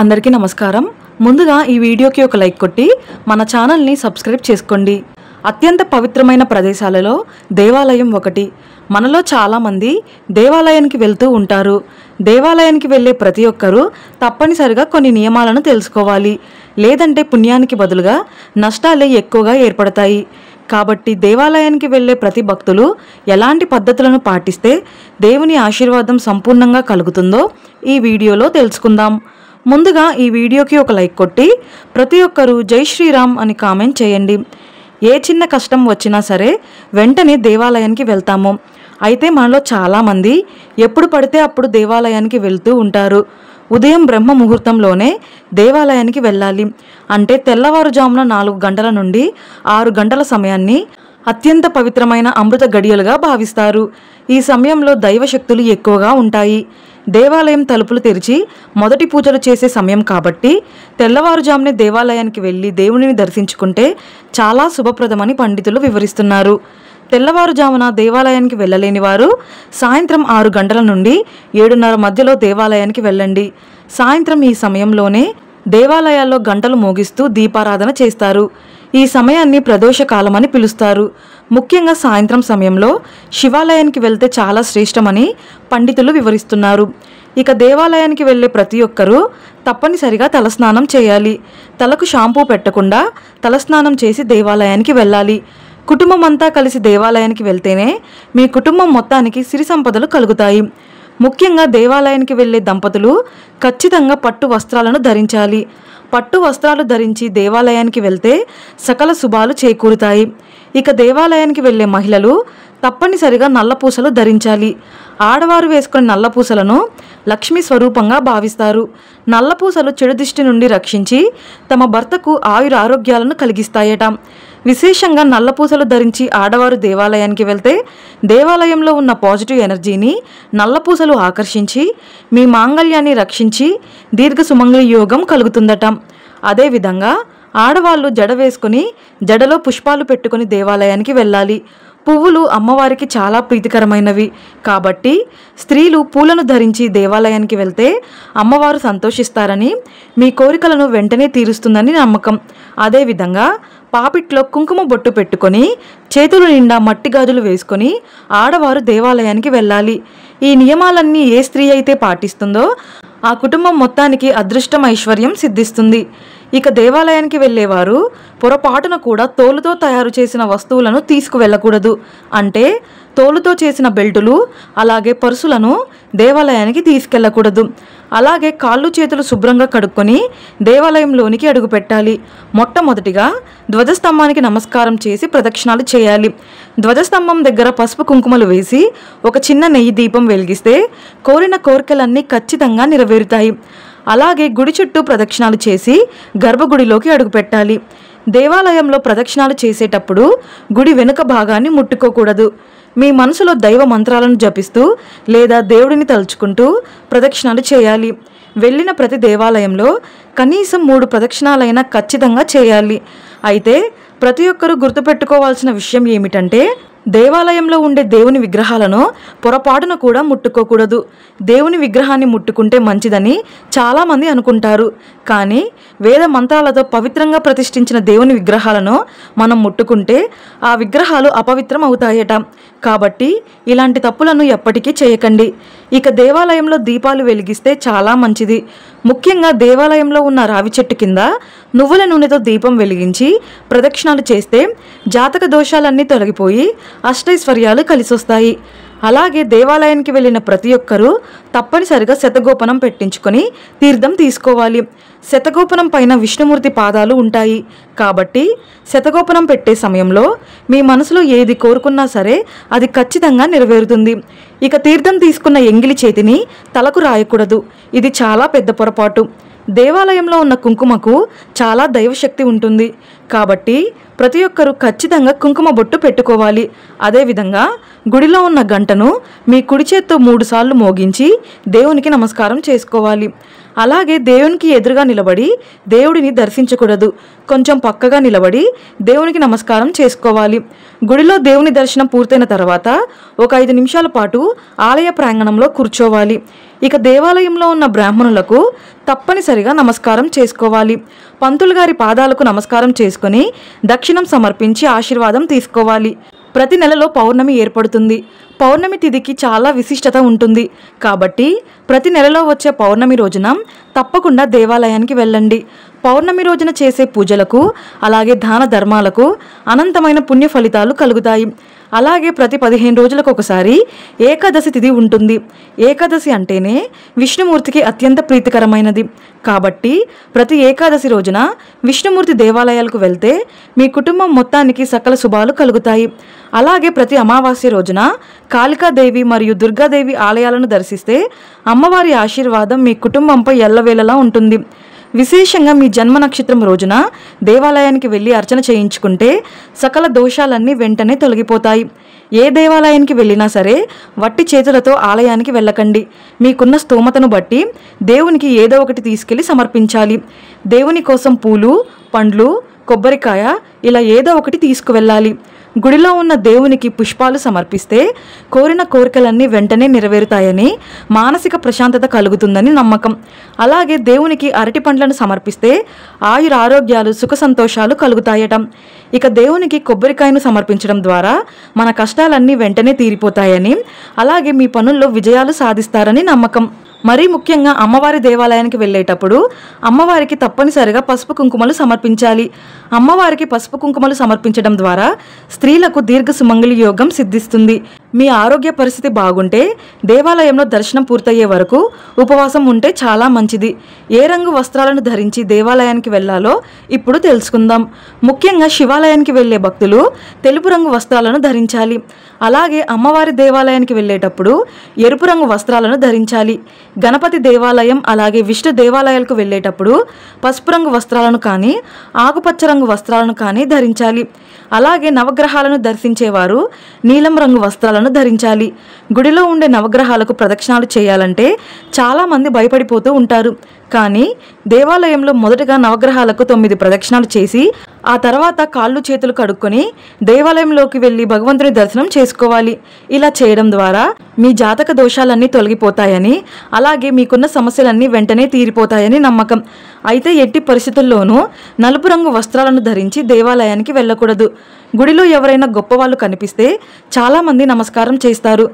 అందరికీ నమస్కారం। ముందుగా ఈ వీడియోకి ఒక లైక్ కొట్టి మన ఛానల్ ని సబ్స్క్రైబ్ చేసుకోండి। అత్యంత పవిత్రమైన ప్రదేశాలలో దేవాలయం ఒకటి। మనలో చాలా మంది దేవాలయానికి వెళ్తూ ఉంటారు। దేవాలయానికి వెళ్ళే ప్రతి ఒక్కరూ తప్పనిసరిగా కొన్ని నియమాలను తెలుసుకోవాలి, లేదంటే పుణ్యానికి బదులుగా నష్టాలే ఎక్కువగా ఏర్పడతాయి। కాబట్టి దేవాలయానికి వెళ్ళే ప్రతి భక్తులు ఎలాంటి పద్ధతులను పాటిస్తే దేవుని ఆశీర్వాదం సంపూర్ణంగా కలుగుతుందో ఈ వీడియోలో తెలుసుకుందాం। ముందుగా ఈ వీడియోకి ఒక లైక్ కొట్టి ప్రతి ఒక్కరూ జై శ్రీరామ్ అని కామెంట్ చేయండి। ఏ చిన్న కష్టం వచ్చినా సరే వెంటనే దేవాలయానికి వెళ్తాము। అయితే మనలో చాలామంది ఎప్పుడు పడితే అప్పుడు దేవాలయానికి వెళ్తూ ఉంటారు। ఉదయం బ్రహ్మ ముహూర్తంలోనే దేవాలయానికి వెళ్ళాలి అంటే తెల్లవారుజామున 4 గంటల నుండి 6 గంటల సమయాన్ని అత్యంత పవిత్రమైన అమృత గడియలుగా భావిస్తారు। ఈ సమయంలో దైవశక్తులు ఎక్కువగా ఉంటాయి। దేవాలయం తలుపులు తెరిచి మొదటి పూజలు చేసే సమయం కాబట్టి తెల్లవారుజామునే దేవాలయానికి వెళ్ళి దేవునిని దర్శించుకుంటే చాలా శుభప్రదమని పండితులు వివరిస్తున్నారు। తెల్లవారుజామున దేవాలయానికి వెళ్ళలేని వారు సాయంత్రం 6 గంటల నుండి 7:30 మధ్యలో దేవాలయానికి వెళ్ళండి। సాయంత్రం ఈ సమయంలోనే దేవాలయాల్లో గంటలు మోగిస్తూ దీపారాధన చేస్తారు। ఈ సమయాన్ని ప్రదోష కాలం అని పిలుస్తారు। ముఖ్యంగా సాయంత్రం సమయంలో శివాలయానికి వెళ్తే చాలా శ్రేష్టమని పండితులు వివరిస్తున్నారు। ఇక దేవాలయానికి వెళ్ళే ప్రతి ఒక్కరూ తప్పనిసరిగా తలస్నానం చేయాలి। తలకు షాంపూ పెట్టకుండా తలస్నానం చేసి దేవాలయానికి వెళ్ళాలి। కుటుంబం అంతా కలిసి దేవాలయానికి వెళ్తేనే మీ కుటుంబం మొత్తానికి సిరి సంపదలు కలుగుతాయి। ముఖ్యంగా దేవాలయానికి వెళ్ళే దంపతులు ఖచ్చితంగా పట్టు వస్త్రాలను ధరించాలి। పట్టు వస్త్రాలు ధరించి దేవాలయానికి వెళ్తే సకల శుభాలు చేకూరుతాయి। ఇక దేవాలయానికి వెళ్ళే మహిళలు తప్పనిసరిగా నల్లపూసలు ధరించాలి। ఆడవారు వేసుకునే నల్లపూసలను లక్ష్మీ స్వరూపంగా భావిస్తారు। నల్లపూసలు చెడు దిష్టి నుండి రక్షించి తమ భర్తకు ఆయురారోగ్యాలను కలిగిస్తాయట। విశేషంగా నల్లపూసలు ధరించి ఆడవారు దేవాలయానికి వెళ్తే దేవాలయంలో ఉన్న పాజిటివ్ ఎనర్జీని నల్లపూసలు ఆకర్షించి మీ మాంగళ్యాన్ని రక్షించి దీర్ఘ సుమంగళి యోగం కలుగుతుందట। అదేవిధంగా ఆడవాళ్ళు జడ వేసుకుని జడలో పుష్పాలు పెట్టుకుని దేవాలయానికి వెళ్ళాలి। పువ్వులు అమ్మవారికి చాలా ప్రీతికరమైనవి కాబట్టి స్త్రీలు పూలను ధరించి దేవాలయానికి వెళ్తే అమ్మవారు సంతోషిస్తారని, మీ కోరికలను వెంటనే తీరుస్తుందని నమ్మకం। అదేవిధంగా పాపిట్లో కుంకుమ బొట్టు పెట్టుకొని చేతుల నిండా మట్టి గాజులు వేసుకొని ఆడవారు దేవాలయానికి వెళ్ళాలి। ఈ నియమాలన్నీ ఏ స్త్రీ అయితే పాటిస్తుందో ఆ కుటుంబం మొత్తానికి అదృష్టం ఐశ్వర్యం సిద్ధిస్తుంది। ఇక దేవాలయానికి వెళ్ళేవారు పొరపాటున కూడా తోలుతో తయారు చేసిన వస్తువులను తీసుకువెళ్ళకూడదు। అంటే తోలుతో చేసిన బెల్టులు అలాగే పర్సులను దేవాలయానికి తీసుకెళ్ళకూడదు। అలాగే కాళ్ళు చేతులు శుభ్రంగా కడుక్కొని దేవాలయంలోనికి అడుగుపెట్టాలి। మొట్టమొదటిగా ధ్వజస్తంభానికి నమస్కారం చేసి ప్రదక్షిణాలు చేయాలి। ధ్వజస్తంభం దగ్గర పసుపు కుంకుమలు వేసి ఒక చిన్న నెయ్యి దీపం వెలిగిస్తే కోరిన కోరికలన్నీ ఖచ్చితంగా నెరవేరుతాయి। అలాగే గుడి చుట్టూ ప్రదక్షిణాలు చేసి గర్భగుడిలోకి అడుగుపెట్టాలి। దేవాలయంలో ప్రదక్షిణాలు చేసేటప్పుడు గుడి వెనుక భాగాన్ని ముట్టుకోకూడదు। మీ మనసులో దైవ మంత్రాలను జపిస్తూ లేదా దేవుడిని తలుచుకుంటూ ప్రదక్షిణాలు చేయాలి। వెళ్ళిన ప్రతి దేవాలయంలో కనీసం 3 ప్రదక్షిణాలైనా ఖచ్చితంగా చేయాలి। అయితే ప్రతి ఒక్కరూ గుర్తుపెట్టుకోవాల్సిన విషయం ఏమిటంటే దేవాలయంలో ఉండే దేవుని విగ్రహాలను పొరపాటున కూడా ముట్టుకోకూడదు। దేవుని విగ్రహాన్ని ముట్టుకుంటే మంచిదని చాలామంది అనుకుంటారు, కానీ వేద మంత్రాలతో పవిత్రంగా ప్రతిష్ఠించిన దేవుని విగ్రహాలను మనం ముట్టుకుంటే ఆ విగ్రహాలు అపవిత్రం అవుతాయట। కాబట్టి ఇలాంటి తప్పులను ఎప్పటికీ చేయకండి। ఇక దేవాలయంలో దీపాలు వెలిగిస్తే చాలా మంచిది। ముఖ్యంగా దేవాలయంలో ఉన్న రావి చెట్టు కింద నువ్వుల నూనెతో దీపం వెలిగించి ప్రదక్షిణాలు చేస్తే జాతక దోషాలన్నీ తొలగిపోయి అష్టైశ్వర్యాలు కలిసొస్తాయి। అలాగే దేవాలయానికి వెళ్ళిన ప్రతి ఒక్కరూ తప్పనిసరిగా శతగోపనం పెట్టించుకొని తీర్థం తీసుకోవాలి। శతగోపనం పైన విష్ణుమూర్తి పాదాలు ఉంటాయి కాబట్టి శతగోపనం పెట్టే సమయంలో మీ మనసులో ఏది కోరుకున్నా సరే అది ఖచ్చితంగా నెరవేరుతుంది। ఇక తీర్థం తీసుకున్న ఎంగిలి చేతిని తలకు రాయకూడదు, ఇది చాలా పెద్ద పొరపాటు। దేవాలయంలో ఉన్న కుంకుమకు చాలా దైవశక్తి ఉంటుంది కాబట్టి ప్రతి ఒక్కరూ ఖచ్చితంగా కుంకుమ బొట్టు పెట్టుకోవాలి। అదేవిధంగా గుడిలో ఉన్న గంటను మీ కుడి చేత్తో 3 సార్లు మోగించి దేవునికి నమస్కారం చేసుకోవాలి। అలాగే దేవునికి ఎదురుగా నిలబడి దేవుడిని దర్శించకూడదు, కొంచెం పక్కగా నిలబడి దేవునికి నమస్కారం చేసుకోవాలి। గుడిలో దేవుని దర్శనం పూర్తయిన తర్వాత ఒక 5 నిమిషాల పాటు ఆలయ ప్రాంగణంలో కూర్చోవాలి। ఇక దేవాలయంలో ఉన్న బ్రాహ్మణులకు తప్పనిసరిగా నమస్కారం చేసుకోవాలి. పంతులు గారి పాదాలకు నమస్కారం చేసుకొని దక్షిణం సమర్పించి ఆశీర్వాదం తీసుకోవాలి. ప్రతి నెలలో పౌర్ణమి ఏర్పడుతుంది. పౌర్ణమి తిథికి చాలా విశిష్టత ఉంటుంది. కాబట్టి ప్రతి నెలలో వచ్చే పౌర్ణమి రోజున తప్పకుండా దేవాలయానికి వెళ్ళండి. పౌర్ణమి రోజున చేసే పూజలకు అలాగే దాన ధర్మాలకు అనంతమైన పుణ్య ఫలితాలు కలుగుతాయి. అలాగే ప్రతి 15 రోజులకు ఒకసారి ఏకాదశి తిథి ఉంటుంది. ఏకాదశి అంటేనే విష్ణుమూర్తికి అత్యంత ప్రీతికరమైనది. కాబట్టి ప్రతి ఏకాదశి రోజున విష్ణుమూర్తి దేవాలయాలకు వెళ్తే మీ కుటుంబం మొత్తానికి సకల శుభాలు కలుగుతాయి. అలాగే ప్రతి అమావాస్య రోజున కాళికాదేవి మరియు దుర్గాదేవి ఆలయాలను దర్శిస్తే అమ్మవారి ఆశీర్వాదం మీ కుటుంబంపై ఎల్లవేళలా ఉంటుంది. విశేషంగా మీ జన్మ నక్షత్రం రోజున దేవాలయానికి వెళ్ళి అర్చన చేయించుకుంటే సకల దోషాలన్నీ వెంటనే తొలగిపోతాయి. ఏ దేవాలయానికి వెళ్ళినా సరే వట్టి చేతులతో ఆలయానికి వెళ్ళకండి. మీకున్న స్తోమతను బట్టి దేవునికి ఏదో ఒకటి తీసుకెళ్లి సమర్పించాలి. దేవుని కోసం పూలు, పండ్లు, కొబ్బరికాయ ఇలా ఏదో ఒకటి తీసుకువెళ్ళాలి. గుడిలో ఉన్న దేవునికి పుష్పాలు సమర్పిస్తే కోరిన కోరికలన్నీ వెంటనే నెరవేరుతాయని, మానసిక ప్రశాంతత కలుగుతుందని నమ్మకం. అలాగే దేవునికి అరటి పండ్లను సమర్పిస్తే ఆయురారోగ్యాలు, సుఖ సంతోషాలు కలుగుతాయట. ఇక దేవునికి కొబ్బరికాయను సమర్పించడం ద్వారా మన కష్టాలన్నీ వెంటనే తీరిపోతాయని, అలాగే మీ పనుల్లో విజయాలు సాధిస్తారని నమ్మకం. మరీ ముఖ్యంగా అమ్మవారి దేవాలయానికి వెళ్ళేటప్పుడు అమ్మవారికి తప్పనిసరిగా పసుపు కుంకుమలు సమర్పించాలి. అమ్మవారికి పసుపు కుంకుమలు సమర్పించడం ద్వారా స్త్రీలకు దీర్ఘ సుమంగళి యోగం సిద్ధిస్తుంది. మీ ఆరోగ్య పరిస్థితి బాగుంటే దేవాలయంలో దర్శనం పూర్తయ్యే వరకు ఉపవాసం ఉంటే చాలా మంచిది. ఏ రంగు వస్త్రాలను ధరించి దేవాలయానికి వెళ్ళాలో ఇప్పుడు తెలుసుకుందాం. ముఖ్యంగా శివాలయానికి వెళ్ళే భక్తులు తెలుపు రంగు వస్త్రాలను ధరించాలి. అలాగే అమ్మవారి దేవాలయానికి వెళ్ళేటప్పుడు ఎరుపు రంగు వస్త్రాలను ధరించాలి. గణపతి దేవాలయం అలాగే విష్ణు దేవాలయాలకు వెళ్ళేటప్పుడు పసుపు రంగు వస్త్రాలను కానీ ఆకుపచ్చ రంగు వస్త్రాలను కానీ ధరించాలి. అలాగే నవగ్రహాలను దర్శించేవారు నీలం రంగు వస్త్రాలను ధరించాలి. గుడిలో ఉండే నవగ్రహాలకు ప్రదక్షిణాలు చేయాలంటే చాలామంది భయపడిపోతూ ఉంటారు. కానీ దేవాలయంలో మొదటగా నవగ్రహాలకు 9 ప్రదక్షిణాలు చేసి ఆ తర్వాత కాళ్ళు చేతులు కడుక్కొని దేవాలయంలోకి వెళ్ళి భగవంతుని దర్శనం చేసుకోవాలి. ఇలా చేయడం ద్వారా మీ జాతక దోషాలన్నీ తొలగిపోతాయని, అలాగే మీకున్న సమస్యలన్నీ వెంటనే తీరిపోతాయని నమ్మకం. అయితే ఎట్టి పరిస్థితుల్లోనూ నలుపు రంగు వస్త్రాలను ధరించి దేవాలయానికి వెళ్ళకూడదు. గుడిలో ఎవరైనా గొప్పవాళ్ళు కనిపిస్తే చాలామంది నమస్కారం చేస్తారు.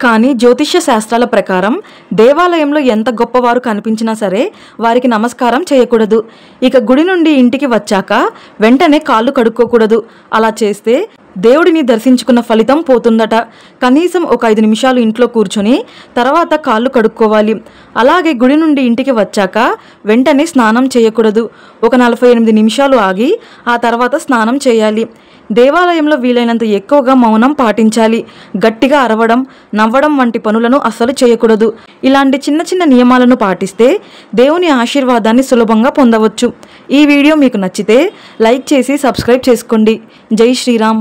కానీ జ్యోతిష్య శాస్త్రాల ప్రకారం దేవాలయంలో ఎంత గొప్పవారు కనిపించినా సరే వారికి నమస్కారం చేయకూడదు. ఇక గుడి నుండి ఇంటికి వచ్చాక వెంటనే కాళ్ళు కడుక్కోకూడదు. అలా చేస్తే దేవుడిని దర్శించుకున్న ఫలితం పోతుందట. కనీసం ఒక 5 నిమిషాలు ఇంట్లో కూర్చొని తర్వాత కాళ్ళు కడుక్కోవాలి. అలాగే గుడి నుండి ఇంటికి వచ్చాక వెంటనే స్నానం చేయకూడదు. ఒక 48 నిమిషాలు ఆగి ఆ తర్వాత స్నానం చేయాలి. దేవాలయంలో వీలైనంత ఎక్కువగా మౌనం పాటించాలి. గట్టిగా అరవడం, నవ్వడం వంటి పనులను అస్సలు చేయకూడదు. ఇలాంటి చిన్న చిన్న నియమాలను పాటిస్తే దేవుని ఆశీర్వాదాన్ని సులభంగా పొందవచ్చు. ఈ వీడియో మీకు నచ్చితే లైక్ చేసి సబ్స్క్రైబ్ చేసుకోండి. జై శ్రీరామ్.